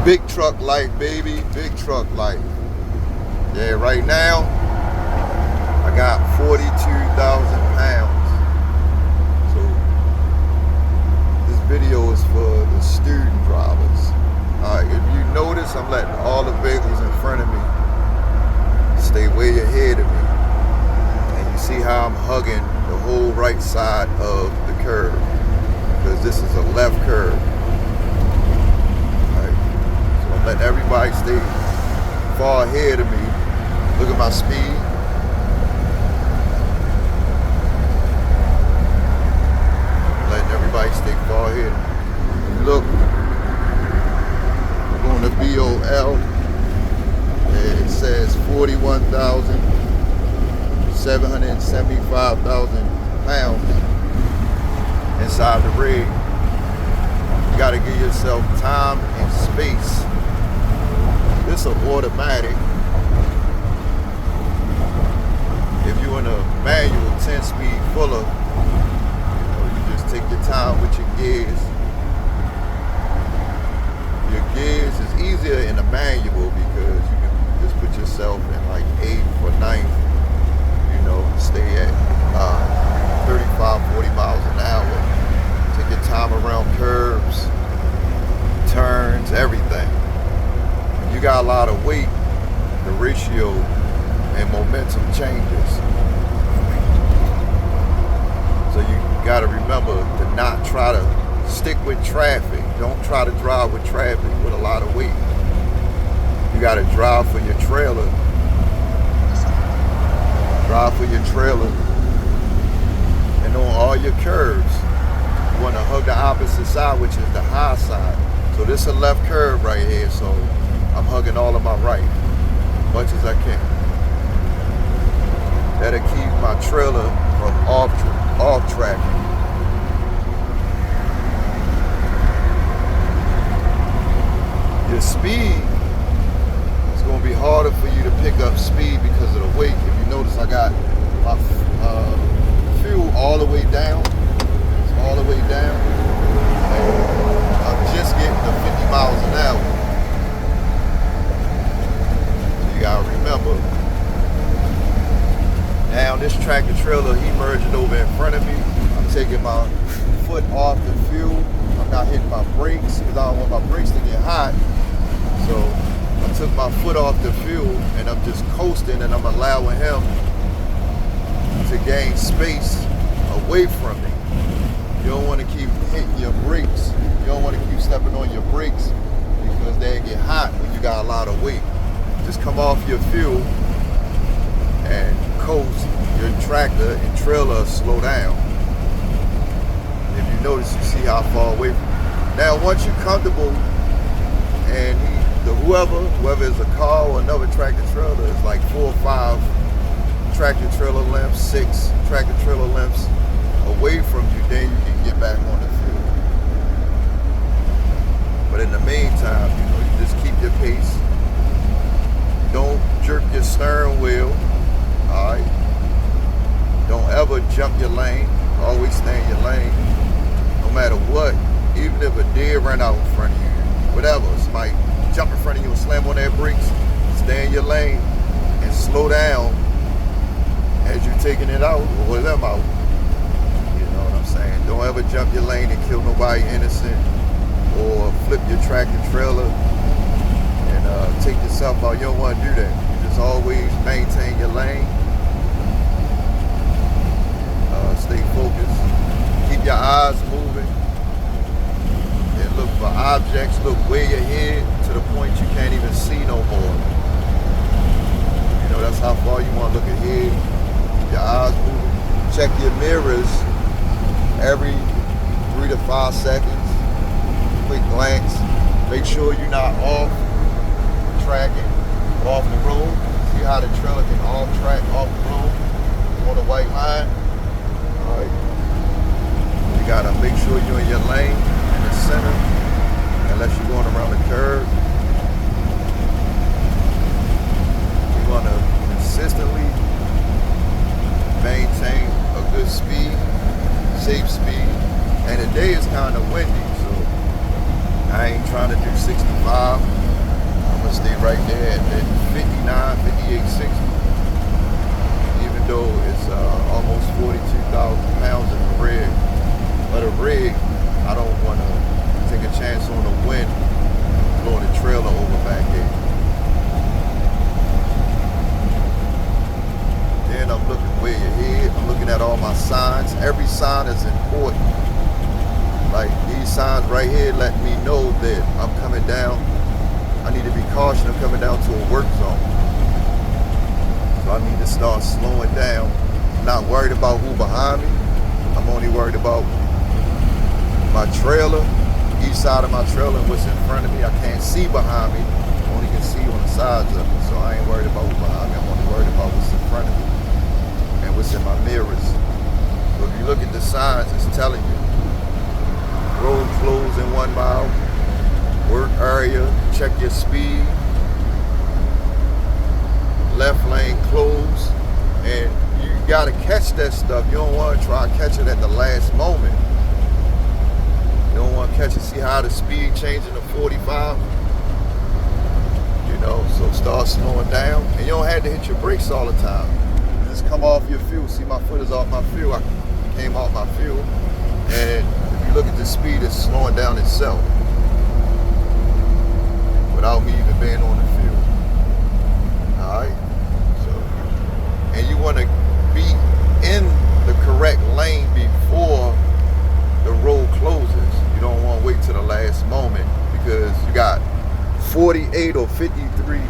Big truck life, baby. Big truck life. Yeah, right now, I got 42,000 pounds. So, this video is for the student drivers. Alright, if you notice, I'm letting all the vehicles in front of me stay way ahead of me. And you see how I'm hugging the whole right side of the curb. Because this is a left curb. Let everybody stay far ahead of me. Look at my speed. Letting everybody stay far ahead of me. Look, we're going to BOL. It says 41,775,000 pounds inside the rig. You got to give yourself time and space. This is automatic. If you're in a manual 10-speed fuller, you just take your time with your gears. Your gears is easier in a manual because you can just put yourself in like 8th or 9th, stay at 35, 40 miles an hour. Take your time around curves, turns, everything. You got a lot of weight, the ratio and momentum changes. So you got to remember to not try to stick with traffic. Don't try to drive with traffic with a lot of weight. You got to drive for your trailer. Drive for your trailer. And on all your curves, you want to hug the opposite side, which is the high side. So this is a left curve right here. So I'm hugging all of my right, much as I can. That'll keep my trailer from off track. Your speed, it's going to be harder for you to pick up speed because of the weight. If you notice, I got my fuel all the way down. It's all the way down. And I'm just getting to 50 miles an hour. You gotta remember. Now this tractor trailer, he merging over in front of me. I'm taking my foot off the fuel. I'm not hitting my brakes because I don't want my brakes to get hot. So I took my foot off the fuel and I'm just coasting and I'm allowing him to gain space away from me. You don't want to keep hitting your brakes. You don't want to keep stepping on your brakes because they get hot when you got a lot of weight. Just come off your fuel and coast. Your tractor and trailer slow down. If you notice, you see how far away from you. Now, once you're comfortable, and whoever is a car or another tractor trailer, is like 4 or 5 tractor trailer lengths, 6 tractor trailer lengths away from you, then you can get back on the fuel. But in the meantime, you just keep your pace. Don't jerk your steering wheel, all right? Don't ever jump your lane. Always stay in your lane, no matter what. Even if a deer ran out in front of you, whatever, somebody jump in front of you and slam on their brakes, stay in your lane and slow down as you're taking it out or whatever out. You know what I'm saying? Don't ever jump your lane and kill nobody innocent or flip your tractor trailer and take yourself out. You don't want to do that. You just always maintain your lane. Stay focused. Keep your eyes moving. And look for objects. Look way ahead to the point you can't even see no more. That's how far you want to look ahead. Keep your eyes moving. Check your mirrors every 3 to 5 seconds. Quick glance. Make sure you're not off tracking, off the road. See how the trailer can off track, off the road on the white line. All right. You gotta make sure you're in your lane in the center, unless you're going around the curve. You wanna consistently maintain a good speed, safe speed. And today is kind of windy, so I ain't trying to do 65. stay right there at that 59, 58, 60. Even though it's almost 42,000 pounds in the rig. But a rig, I don't want to take a chance on the wind blowing the trailer over back here. Then I'm looking way ahead. I'm looking at all my signs. Every sign is important. Like these signs right here let me know that I'm coming down. I need to be cautious. I'm coming down to a work zone. So I need to start slowing down. I'm not worried about who behind me. I'm only worried about my trailer, each side of my trailer, and what's in front of me. I can't see behind me. I only can see on the sides of it. So I ain't worried about what's behind me. I'm only worried about what's in front of me and what's in my mirrors. So if you look at the signs, it's telling you road closed in 1 mile, work area, check your speed, left lane closed, and you gotta catch that stuff. You don't want to try to catch it at the last moment. You don't want to catch it. See how the speed changing to 45? You know, so start slowing down. And you don't have to hit your brakes all the time. You just come off your fuel. See, my foot is off my fuel. I came off my fuel. And if you look at the speed, it's slowing down itself without me even being on the fuel. Alright? So, and you want to be in the correct lane before the road closes. You don't want to wait till the last moment because you got 48 or 53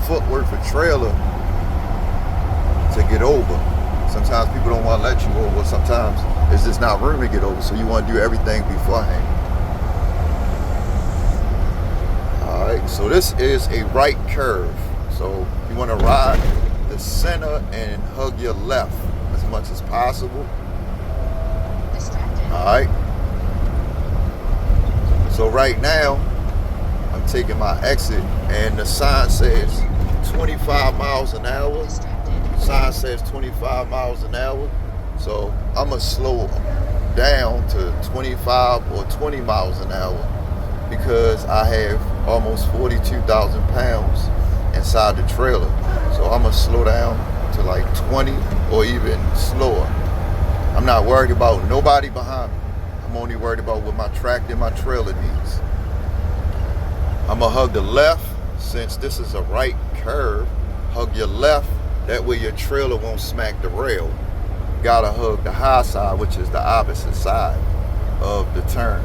foot worth of trailer to get over. Sometimes people don't want to let you over. Sometimes it's just not room to get over. So you want to do everything beforehand. Alright, so this is a right curve. So you want to ride the center and hug your left as much as possible. Alright. So right now, I'm taking my exit and the sign says 25 miles an hour. Sign says 25 miles an hour. So I'm going to slow down to 25 or 20 miles an hour because I have almost 42,000 pounds inside the trailer. So I'm going to slow down to like 20 or even slower. I'm not worried about nobody behind me. I'm only worried about what my tractor and my trailer needs. I'm going to hug the left since this is a right curve. Hug your left. That way your trailer won't smack the rail. You got to hug the high side, which is the opposite side of the turn.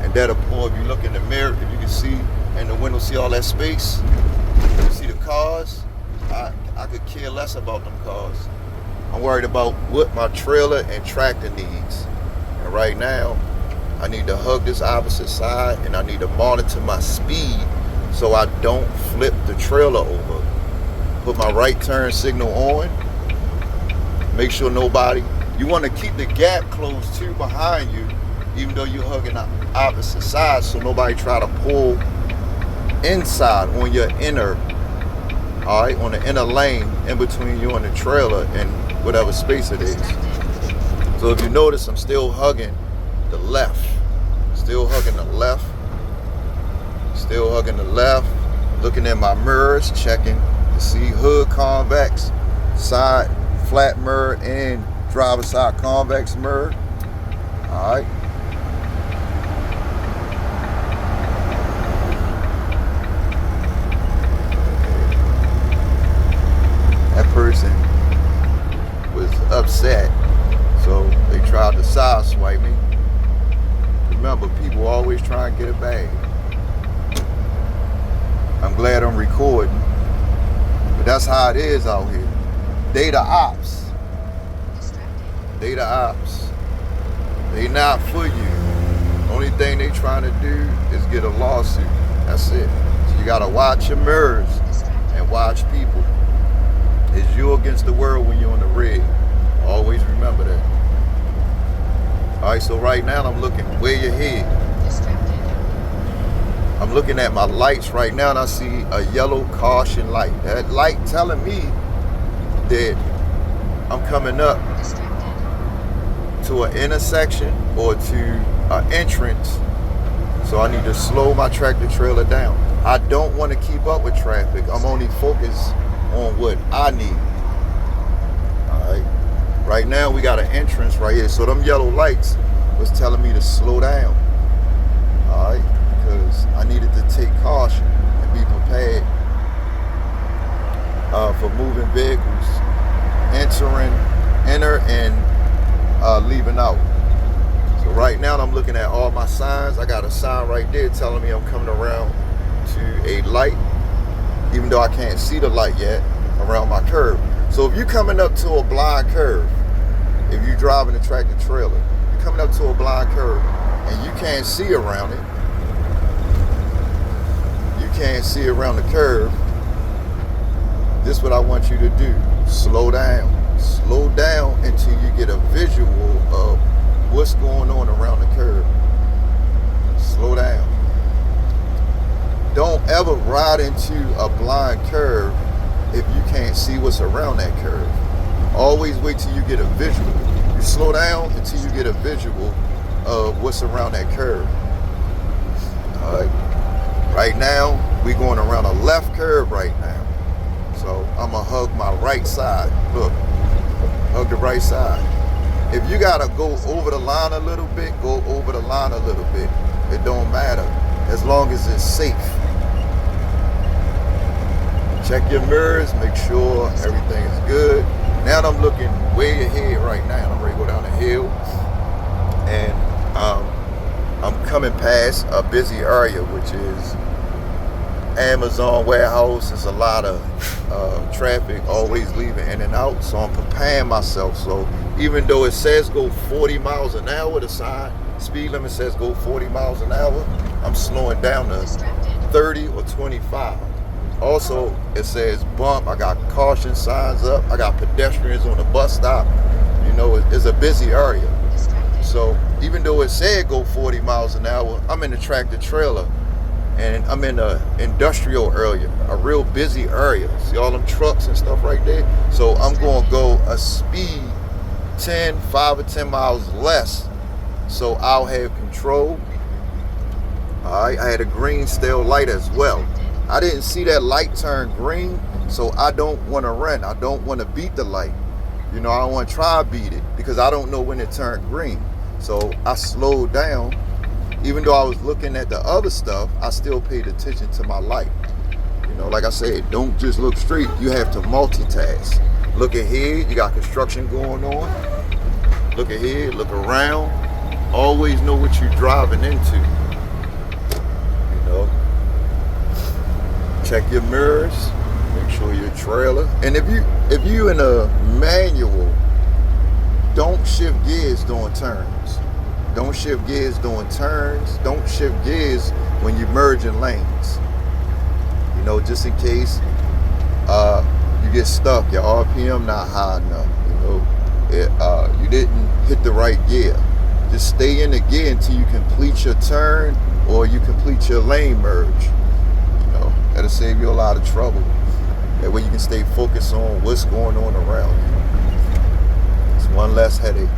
And that'll pull, if you look in the mirror, if you can see in the window, see all that space? You see the cars? I could care less about them cars. I'm worried about what my trailer and tractor needs. And right now, I need to hug this opposite side and I need to monitor my speed so I don't flip the trailer over. Put my right turn signal on. Make sure nobody, you want to keep the gap closed too behind you, even though you're hugging the opposite side so nobody try to pull inside on your inner, all right, on the inner lane in between you and the trailer and whatever space it is. So if you notice, I'm still hugging the left. Still hugging the left. Still hugging the left. Looking at my mirrors, checking to see hood convex, side flat mirror, and driver side convex mirror. All right. That person was upset, so they tried to sideswipe me. Remember, people always try and get a bag. I'm glad I'm recording, but that's how it is out here. They the ops. They the ops. They not for you. Only thing they trying to do is get a lawsuit. That's it. So you gotta watch your mirrors and watch people. It's you against the world when you're on the rig. Always remember that. All right, so right now I'm looking way ahead. I'm looking at my lights right now and I see a yellow caution light. That light telling me that I'm coming up to an intersection or to an entrance So I need to slow my tractor trailer down. I don't want to keep up with traffic. I'm only focused on what I need. All right. Right now we got an entrance right here. So them yellow lights was telling me to slow down. All right. Because I needed to take caution and be prepared for moving vehicles, enter and leaving out. So right now I'm looking at all my signs. I got a sign right there telling me I'm coming around to a light, even though I can't see the light yet, around my curve. So if you're coming up to a blind curve, if you're driving a tractor trailer, you're coming up to a blind curve and you can't see around it, you can't see around the curve, this is what I want you to do. Slow down. Slow down until you get a visual of what's going on around the curve. Slow down. Don't ever ride into a blind curve if you can't see what's around that curve. Always wait till you get a visual. You slow down until you get a visual of what's around that curve. All right. Right now, we're going around a left curve right now. So I'm gonna hug my right side. Look, hug the right side. If you gotta go over the line a little bit, go over the line a little bit. It don't matter, as long as it's safe. Check your mirrors, make sure everything is good. Now I'm looking way ahead right now. I'm ready to go down the hill. And I'm coming past a busy area, which is Amazon warehouse. There's a lot of traffic always leaving in and out, so I'm preparing myself. So even though it says go 40 miles an hour, the sign speed limit says go 40 miles an hour, I'm slowing down to 30 or 25. Also, it says bump. I got caution signs up. I got pedestrians on the bus stop. You know, it's a busy area. So even though it said go 40 miles an hour, I'm in the tractor trailer and I'm in an industrial area, a real busy area. See all them trucks and stuff right there? So I'm going to go a speed 5 or 10 miles less, so I'll have control. All right, I had a green stale light as well. I didn't see that light turn green, so I don't want to run. I don't want to beat the light. You know, I don't want to try to beat it because I don't know when it turned green. So I slowed down. Even though I was looking at the other stuff, I still paid attention to my light. You know, like I said, don't just look straight. You have to multitask. Look ahead, you got construction going on. Look ahead, look around. Always know what you're driving into. You know, check your mirrors, make sure your trailer. And if you in a manual, don't shift gears during turns. Don't shift gears during turns. Don't shift gears when you merge in lanes. You know, just in case you get stuck, your RPM not high enough. You know, you didn't hit the right gear. Just stay in the gear until you complete your turn or you complete your lane merge. You know, that'll save you a lot of trouble. That way you can stay focused on what's going on around you. It's one less headache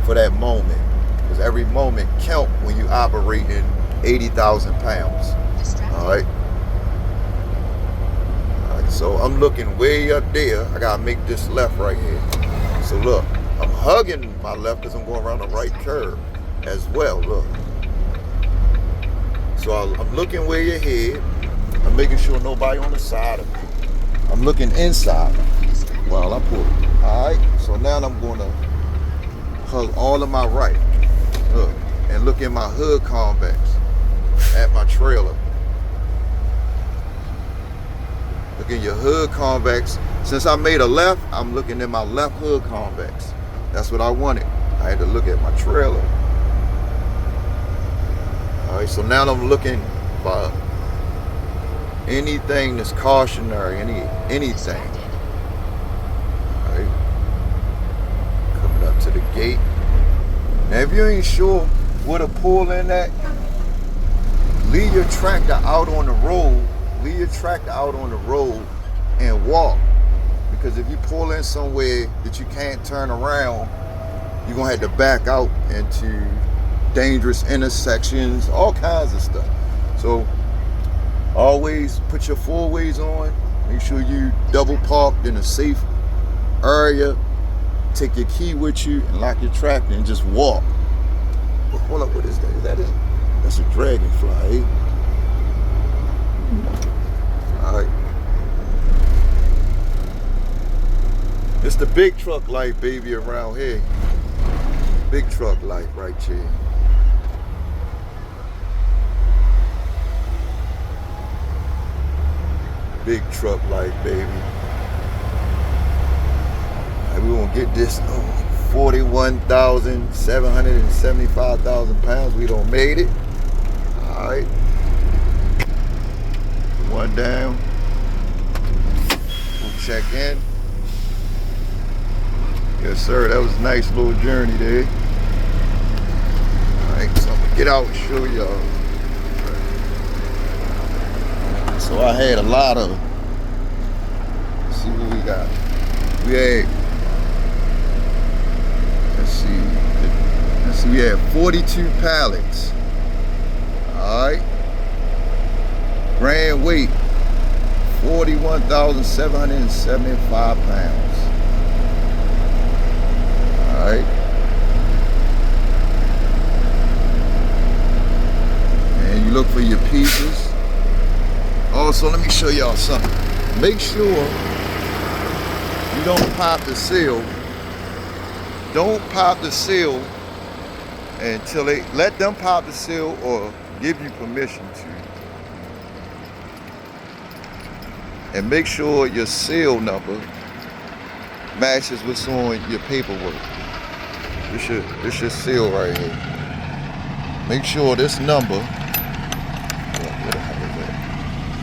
for that moment. Because every moment count when you operating 80,000 pounds. All right. So I'm looking way up there. I gotta make this left right here. So look, I'm hugging my left because I'm going around the right curve as well. Look. So I'm looking way ahead. I'm making sure nobody on the side of me. I'm looking inside while I pull. All right. So now I'm going to hug all of my right. Look, and look in my hood convex at my trailer. Look in your hood convex. Since I made a left, I'm looking in my left hood convex. That's what I wanted. I had to look at my trailer. All right, so now I'm looking for anything that's cautionary, anything. All right, coming up to the gate. Now, if you ain't sure where to pull in at, leave your tractor out on the road. Leave your tractor out on the road and walk. Because if you pull in somewhere that you can't turn around, you're going to have to back out into dangerous intersections, all kinds of stuff. So always put your four ways on. Make sure you double parked in a safe area. Take your key with you and lock your tractor and just walk. But hold up, what is that? Is that it? That's a dragonfly, eh? Alright. It's the big truck life, baby, around here. Big truck life right here. Big truck life, baby. Right, we gonna get this 41,775,000 pounds. We don't made it. All right. One down. We'll check in. Yes, sir. That was a nice little journey there. All right, so I'm gonna get out and show y'all. So I had a lot of. Let's see what we got. We had. Let's see. We had 42 pallets. All right. Grand weight, 41,775 pounds. All right. And you look for your pieces. Also, let me show y'all something. Make sure you don't pop the seal. Don't pop the seal until they let them pop the seal or give you permission to. And make sure your seal number matches what's on your paperwork. This your seal right here. Make sure this number.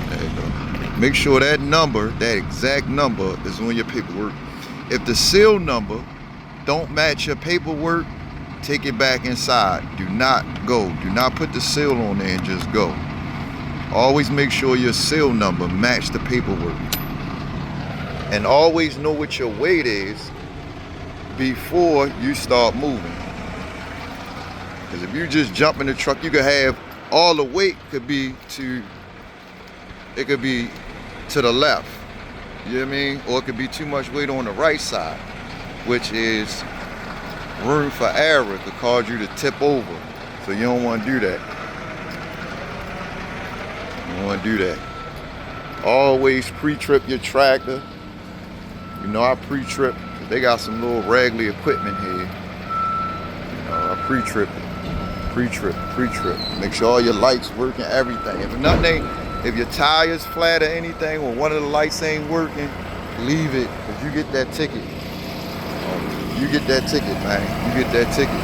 There you go. Make sure that number, that exact number, is on your paperwork. If the seal number don't match your paperwork, take it back inside. Do not go. Do not put the seal on there and just go. Always make sure your seal number match the paperwork. And always know what your weight is before you start moving. Because if you just jump in the truck, you could have all the weight could be to the left. You know what I mean? Or it could be too much weight on the right side, which is room for error, could cause you to tip over. So you don't want to do that. You don't want to do that. Always pre-trip your tractor. You know I pre-trip. They got some little raggedy equipment here. You know, I pre-trip it. Pre-trip. Make sure all your lights working, everything. If your tire's flat or anything, or one of the lights ain't working, leave it, because you get that ticket. You get that ticket, man. You get that ticket.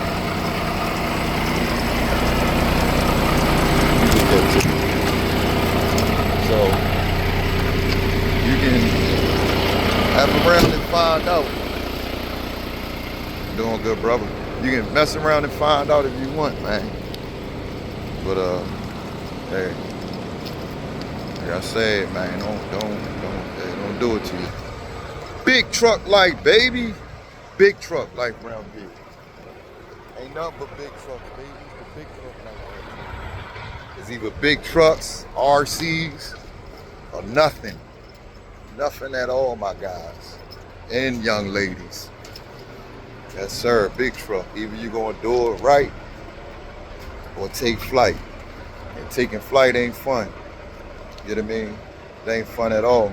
You get that ticket. So, you can have around and find out. Doing good, brother. You can mess around and find out if you want, man. But, hey. Like I said, man, don't do it to you. Big truck life, baby. Big truck life around here. Ain't nothing but big trucks, baby. It's the big truck life around here. It's either big trucks, RCs, or nothing. Nothing at all, my guys. And young ladies. Yes, sir, big truck. Either you're gonna do it right or take flight. And taking flight ain't fun. You know what I mean? It ain't fun at all.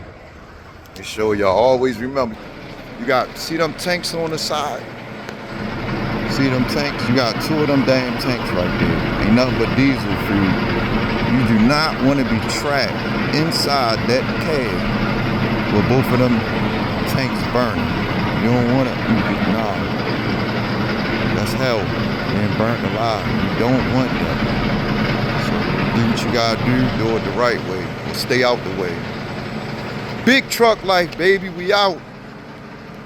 Make sure y'all always remember, you got, see them tanks on the side? See them tanks? You got two of them damn tanks right there. Ain't nothing but diesel fuel. You do not want to be trapped inside that cab with both of them tanks burning. You don't want to, nah. That's hell. Being burnt alive. You don't want that. So do what you gotta do it the right way. Stay out the way. Big truck life, baby. We out.